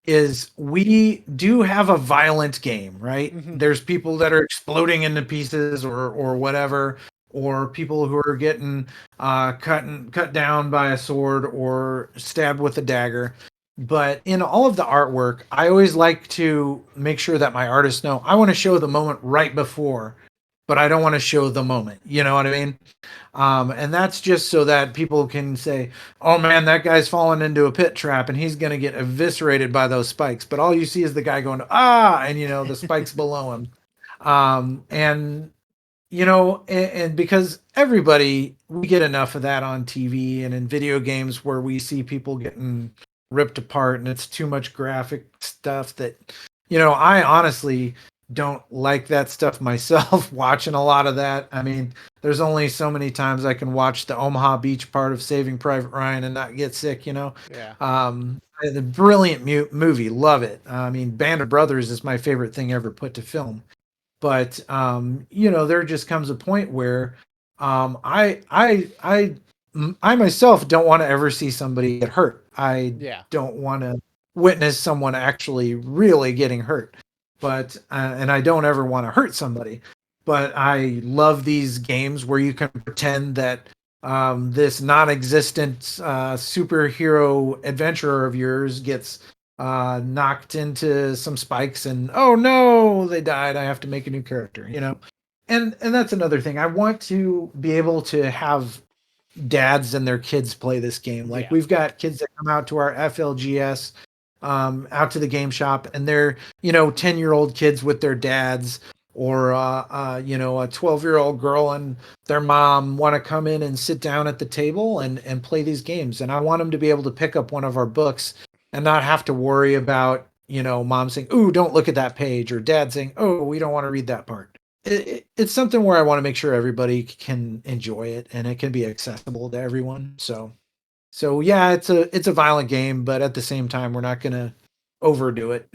is we do have a violent game, right? Hmm. There's people that are exploding into pieces or whatever, or people who are getting cut down by a sword or stabbed with a dagger. But in all of the artwork, I always like to make sure that my artists know I want to show the moment right before, but I don't want to show the moment. You know what I mean? And that's just so that people can say, "Oh man, that guy's fallen into a pit trap, and he's going to get eviscerated by those spikes." But all you see is the guy going, "Ah!" and the spikes below him. And and because everybody, we get enough of that on TV and in video games where we see people getting ripped apart, and it's too much graphic stuff that, I honestly don't like that stuff myself. Watching a lot of that. I mean, there's only so many times I can watch the Omaha Beach part of Saving Private Ryan and not get sick. Yeah. The brilliant movie, love it. I mean, Band of Brothers is my favorite thing ever put to film. But there just comes a point where I myself don't want to ever see somebody get hurt. I Yeah. don't want to witness someone actually really getting hurt. But and I don't ever want to hurt somebody. But I love these games where you can pretend that this non-existent superhero adventurer of yours gets knocked into some spikes, and oh no, they died. I have to make a new character. And that's another thing. I want to be able to have dads and their kids play this game. Like, Yeah. we've got kids that come out to our FLGS, out to the game shop, and they're 10-year-old kids with their dads, or a 12-year-old girl and their mom want to come in and sit down at the table and play these games. And I want them to be able to pick up one of our books and not have to worry about mom saying, "Ooh, don't look at that page," or dad saying, "Oh, we don't want to read that part." It's something where I want to make sure everybody can enjoy it and it can be accessible to everyone. So yeah, it's a violent game, but at the same time, we're not gonna overdo it.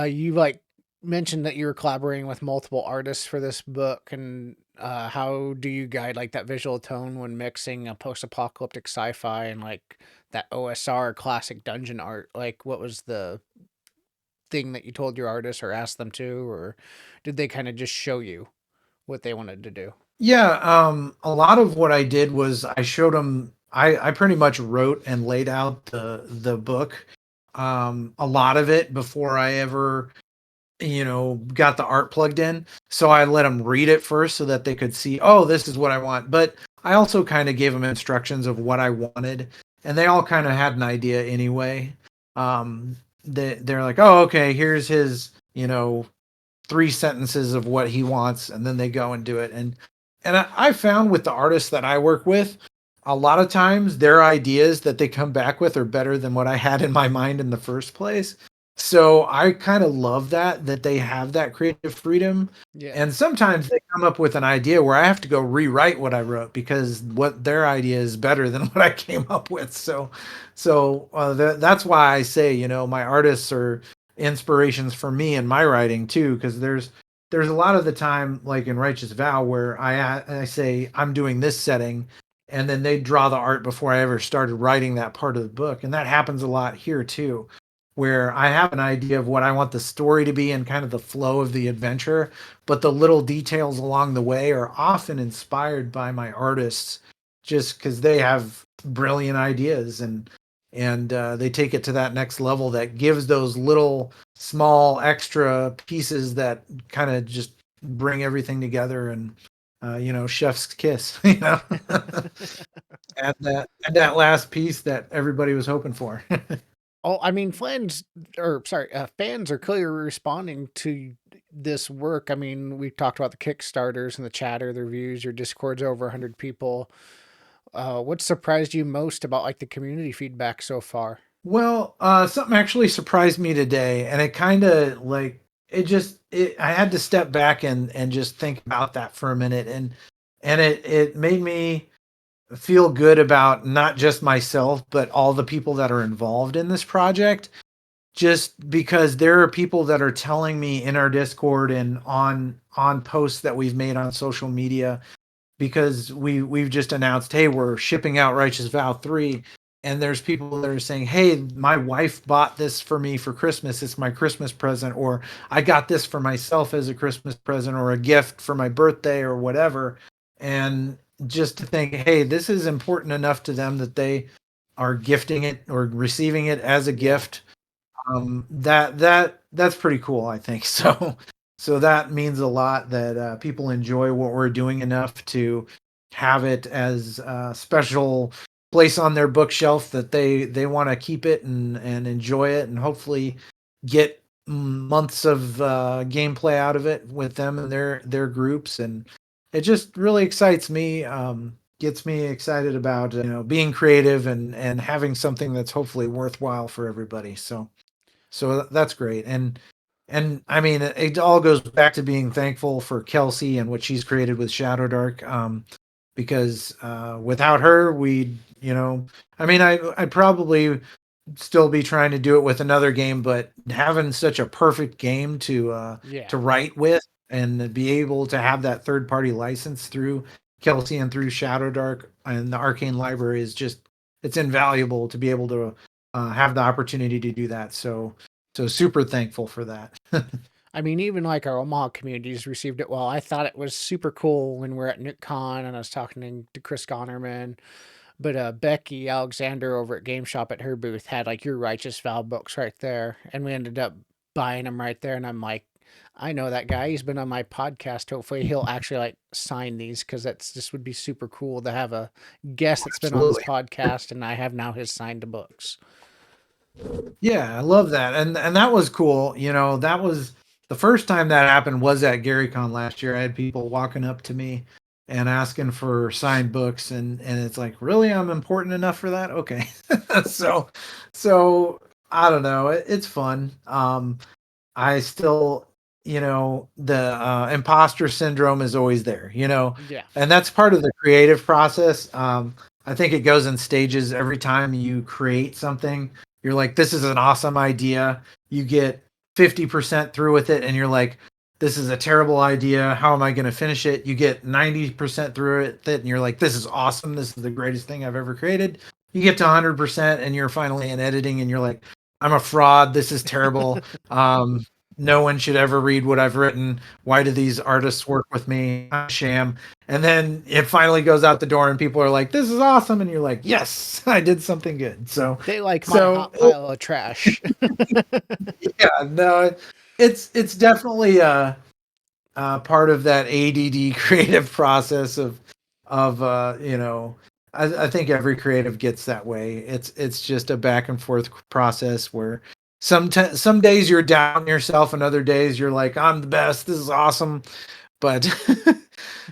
You like mentioned that you were collaborating with multiple artists for this book, and how do you guide like that visual tone when mixing a post-apocalyptic sci-fi and like that OSR classic dungeon art? Like, what was the thing that you told your artists or asked them to, or did they kind of just show you what they wanted to do? Yeah, a lot of what I did was I showed them. I pretty much wrote and laid out the book, a lot of it before I ever got the art plugged in. So I let them read it first so that they could see, oh, this is what I want. But I also kind of gave them instructions of what I wanted, and they all kind of had an idea anyway. They're like, oh, okay, here's his, 3 sentences of what he wants, and then they go and do it. And I found with the artists that I work with, a lot of times their ideas that they come back with are better than what I had in my mind in the first place. So I kind of love that they have that creative freedom. Yeah. And sometimes they come up with an idea where I have to go rewrite what I wrote because what their idea is better than what I came up with. That's why I say, my artists are inspirations for me in my writing too, because there's a lot of the time, like in Righteous Vow, where I say I'm doing this setting, and then they draw the art before I ever started writing that part of the book, and that happens a lot here too, where I have an idea of what I want the story to be and kind of the flow of the adventure, but the little details along the way are often inspired by my artists just because they have brilliant ideas, and they take it to that next level that gives those little small extra pieces that kind of just bring everything together, and chef's kiss, and that last piece that everybody was hoping for. Oh, I mean, fans are clearly responding to this work. I mean, we talked about the Kickstarters and the chatter, the reviews. Your Discord's over 100 people. What surprised you most about like the community feedback so far? Well, something actually surprised me today, and it kind of like I had to step back and just think about that for a minute, and it made me feel good about not just myself, but all the people that are involved in this project. Just because there are people that are telling me in our Discord and on posts that we've made on social media, because we've just announced, hey, we're shipping out Righteous Vow 3, and there's people that are saying, hey, my wife bought this for me for Christmas, it's my Christmas present, or I got this for myself as a Christmas present or a gift for my birthday or whatever. And just to think, hey, this is important enough to them that they are gifting it or receiving it as a Yeah. gift. That's pretty cool, I think. So that means a lot that people enjoy what we're doing enough to have it as a special place on their bookshelf that they want to keep it and enjoy it, and hopefully get months of gameplay out of it with them and their groups. And it just really excites me, gets me excited about being creative and having something that's hopefully worthwhile for everybody. So that's great. And I mean, it all goes back to being thankful for Kelsey and what she's created with Shadowdark. Because without her, I mean, I'd probably still be trying to do it with another game, but having such a perfect game Yeah. to write with and be able to have that third party license through Kelsey and through Shadowdark and the Arcane Library is just, it's invaluable to be able to have the opportunity to do that. So super thankful for that. I mean, even like our Omaha communities received it well. I thought it was super cool when we're at NewCon and I was talking to Chris Gonerman. But Becky Alexander over at Game Shop at her booth had like your Righteous Vow books right there. And we ended up buying them right there. And I'm like, I know that guy. He's been on my podcast. Hopefully he'll actually like sign these because that's just would be super cool to have a guest that's been on this Absolutely. podcast. And I have now his signed books. Yeah, I love that. And that was cool. That was the first time that happened was at GaryCon last year. I had people walking up to me and asking for signed books, and it's like, really, I'm important enough for that? Okay. so so I don't know. It's fun. I still, the imposter syndrome is always there, Yeah. and that's part of the creative process. I think it goes in stages. Every time you create something, you're like, this is an awesome idea. You get 50% through with it, and you're like, this is a terrible idea. How am I going to finish it? You get 90% through it, and you're like, this is awesome. This is the greatest thing I've ever created. You get to 100%, and you're finally in editing, and you're like, I'm a fraud. This is terrible. Um, no one should ever read what I've written. Why do these artists work with me? I'm a sham. And then it finally goes out the door and people are like, this is awesome. And you're like, yes, I did something good. So, They like my so hot pile of trash. yeah, no, it's definitely part of that ADD creative process of I think every creative gets that way. It's just a back and forth process where some days you're down yourself and other days you're like, I'm the best, this is awesome. but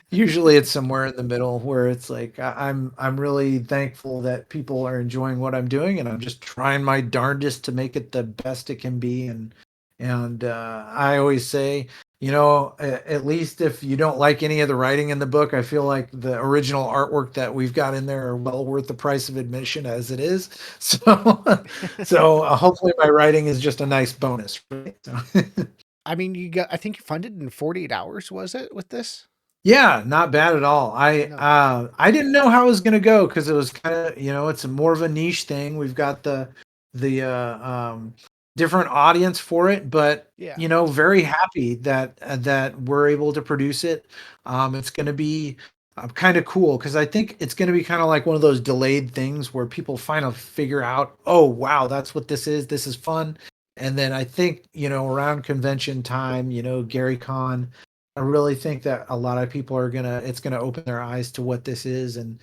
usually it's somewhere in the middle where it's like I'm really thankful that people are enjoying what I'm doing, and I'm just trying my darndest to make it the best it can be. And I always say, at least if you don't like any of the writing in the book, I feel like the original artwork that we've got in there are well worth the price of admission as it is. So hopefully my writing is just a nice bonus, right? So. I mean, I think you funded in 48 hours, was it, with this? Yeah, not bad at all. No. I didn't know how it was gonna go because it was kind of, it's more of a niche thing. We've got the different audience for it, but Yeah. very happy that we're able to produce it. It's gonna be kind of cool because I think it's gonna be kind of like one of those delayed things where people finally figure out, oh wow, that's what this is. This is fun. And then I think, around convention time, Gary Con, I really think that a lot of people it's gonna open their eyes to what this is, and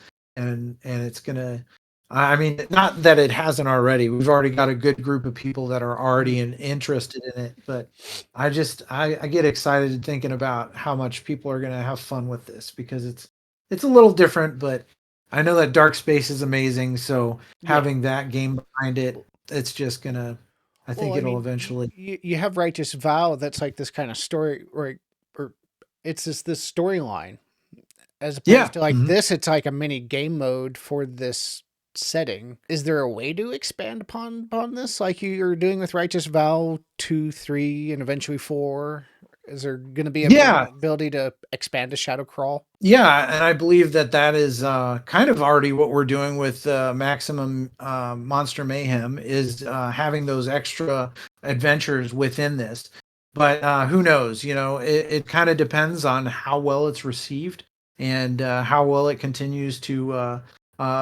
it's gonna, I mean, not that it hasn't already. We've already got a good group of people that are already interested in it, but I get excited thinking about how much people are gonna have fun with this because it's a little different, but I know that Dark Space is amazing, so Yeah. having that game behind it, it's just gonna, I Well, think I it'll mean, eventually. you have Righteous Vow that's like this kind of story, or it's this storyline, as opposed Yeah. to like Mhm. this, it's like a mini game mode for this setting. Is there a way to expand upon this, like you're doing with Righteous Vow 2, 3, and eventually 4? Is there going to be Yeah. ability to expand to Shadow Crawl? Yeah, and I believe that is kind of already what we're doing with Maximum Monster Mayhem is having those extra adventures within this. But who knows? It kind of depends on how well it's received and how well it continues to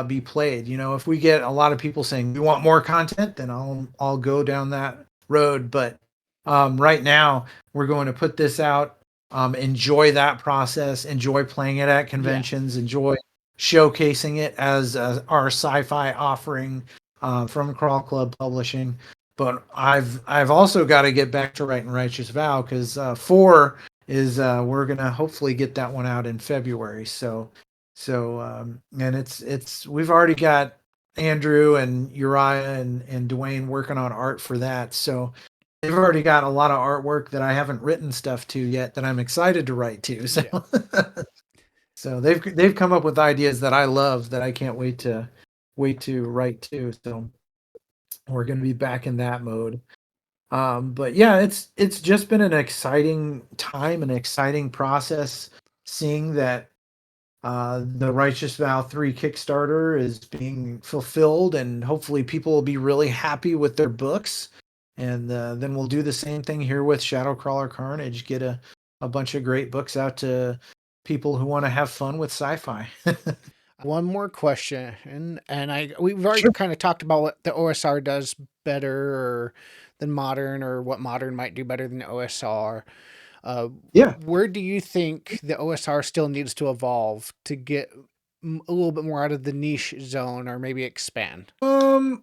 be played. If we get a lot of people saying we want more content, then I'll go down that road. But right now, we're going to put this out, enjoy that process, enjoy playing it at Yeah. conventions, enjoy showcasing it as our sci-fi offering from Crawl Club Publishing. But I've also got to get back to writing Righteous Vow because 4 is we're gonna hopefully get that one out in February. So and it's we've already got Andrew and Uriah and Dwayne working on art for that. So they've already got a lot of artwork that I haven't written stuff to yet that I'm excited to write to. So Yeah. so they've come up with ideas that I love that I can't wait to write to. So we're going to be back in that mode. But yeah, it's just been an exciting time, an exciting process seeing that the Righteous Vow 3 Kickstarter is being fulfilled, and hopefully people will be really happy with their books. And then we'll do the same thing here with Shadow Crawler Carnage, get a bunch of great books out to people who want to have fun with sci-fi. One more question, and we've already Sure. kind of talked about what the OSR does better than modern, or what modern might do better than the OSR. Uh, Yeah. where do you think the OSR still needs to evolve to get a little bit more out of the niche zone, or maybe expand? Um,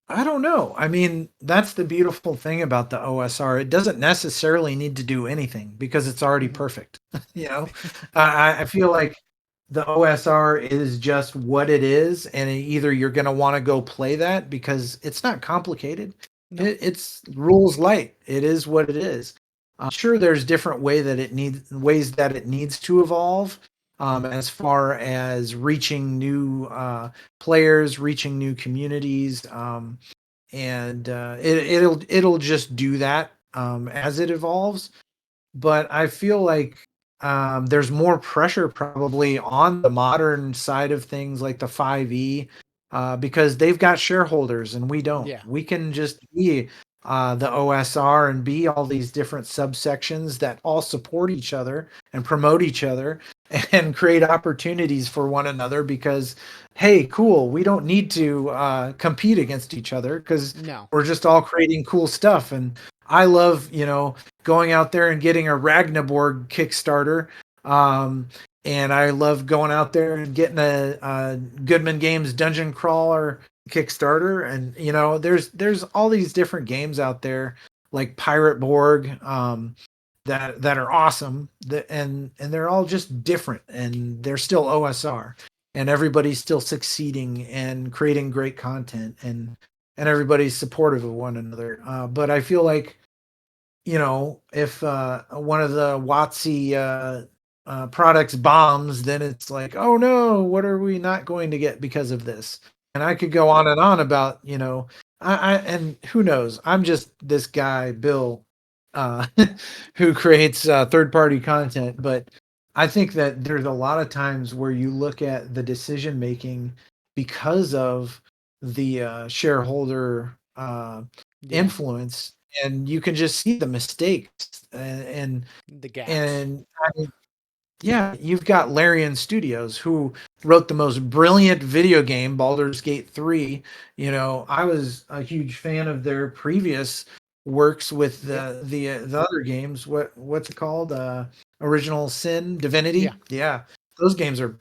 I don't know. I mean, that's the beautiful thing about the OSR. It doesn't necessarily need to do anything because it's already Mhm. perfect. you know, I feel like the OSR is just what it is, and either you're going to want to go play that because it's not complicated. No. It's rules light. It is what it is. Sure, there's different ways that it needs to evolve, as far as reaching new players, reaching new communities, and it'll just do that as it evolves. But I feel like there's more pressure probably on the modern side of things, like the 5e, because they've got shareholders and we don't. Yeah. We can just be the OSR and be all these different subsections that all support each other and promote each other and create opportunities for one another because, hey, cool, we don't need to compete against each other because No. we're just all creating cool stuff. And I love, going out there and getting a Ragnaborg Kickstarter. And I love going out there and getting a Goodman Games Dungeon Crawler Kickstarter. And there's all these different games out there like Pirate Borg, that are awesome, and they're all just different, and they're still OSR, and everybody's still succeeding and creating great content, and everybody's supportive of one another. But I feel like, if one of the WotC products bombs, then it's like, oh no, what are we not going to get because of this? And I could go on and on about, and who knows? I'm just this guy, Bill, uh, who creates third-party content. But I think that there's a lot of times where you look at the decision making because of the shareholder influence, and you can just see the mistakes The gaps. and I mean, yeah, you've got Larian Studios, who wrote the most brilliant video game, Baldur's Gate 3. I was a huge fan of their previous works with the other games. What's it called? Original Sin, Divinity. Yeah, those games are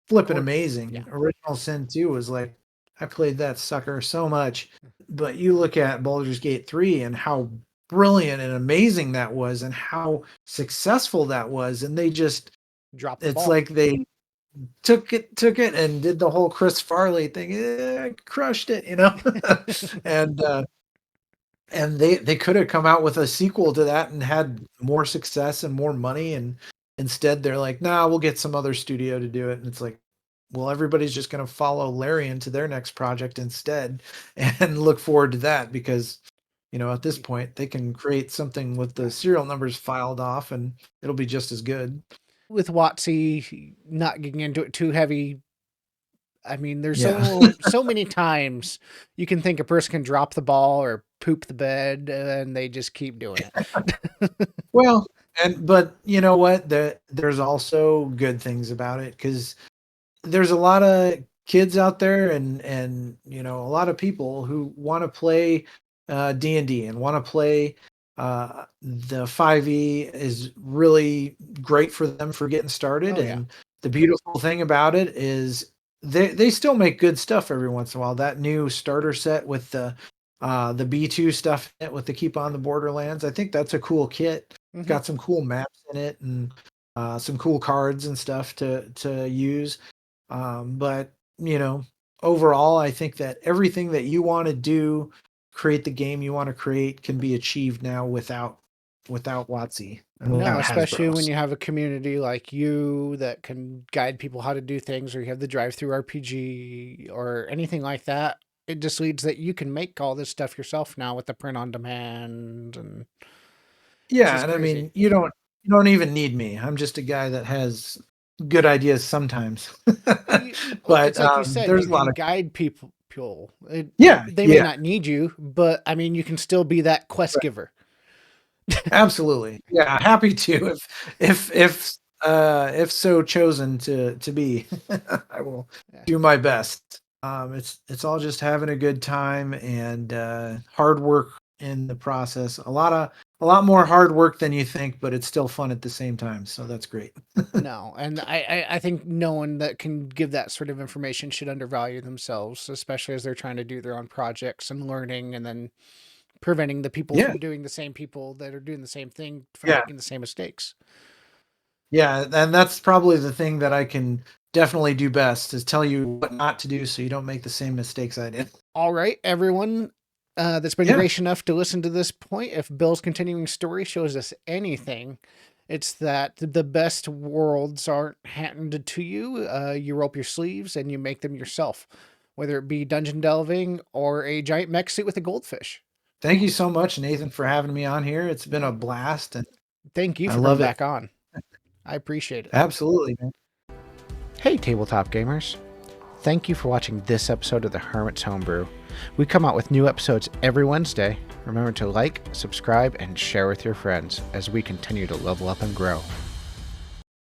flipping amazing. Yeah. Original Sin 2 was like, I played that sucker so much. But you look at Baldur's Gate 3 and how brilliant and amazing that was, and how successful that was, and they just dropped the it's ball. like they took it and did the whole Chris Farley thing, crushed it, and they could have come out with a sequel to that and had more success and more money, and instead they're like, nah, we'll get some other studio to do it. And it's like, well, everybody's just going to follow Larian to their next project instead and look forward to that, because at this point they can create something with the serial numbers filed off and it'll be just as good. With WotC, not getting into it too heavy, I mean, there's so many times you can think a person can drop the ball or poop the bed, and they just keep doing it. Well, but you know what? There's also good things about it, because there's a lot of kids out there, and a lot of people who want to play D&D and want to play the 5e is really great for them for getting started. And the beautiful thing about it is they still make good stuff every once in a while. That new starter set with the B2 stuff in it, with the Keep on the Borderlands, I think that's a cool kit. It's got some cool maps in it, and some cool cards and stuff to use. But overall, I think that everything that you want to do, create the game you want to create, can be achieved now without WotC. No, especially when you have a community like you that can guide people how to do things, or you have the drive-through RPG or anything like that. It just leads that you can make all this stuff yourself now with the print on demand. And and I mean, you don't even need me. I'm just a guy that has good ideas sometimes. But it's like you said, there's you a lot can of guide people. They may not need you, but I mean, you can still be that quest giver. Absolutely. Yeah, happy to, if so chosen to be. I will do my best. It's all just having a good time, and hard work in the process. A lot more hard work than you think, but it's still fun at the same time. So that's great. No, and I think no one that can give that sort of information should undervalue themselves, especially as they're trying to do their own projects and learning, and then preventing the people from doing the same people that are doing the same thing from making the same mistakes. Yeah, and that's probably the thing that I can definitely do best, is tell you what not to do so you don't make the same mistakes I did. All right, everyone that's been gracious enough to listen to this point. If Bill's continuing story shows us anything, it's that the best worlds aren't handed to you. You roll up your sleeves and you make them yourself, whether it be dungeon delving or a giant mech suit with a goldfish. Thank you so much, Nathan, for having me on here. It's been a blast, and thank you for coming back on. I appreciate it. Absolutely, man. Hey, tabletop gamers. Thank you for watching this episode of the Hermit's Homebrew. We come out with new episodes every Wednesday. Remember to like, subscribe, and share with your friends as we continue to level up and grow.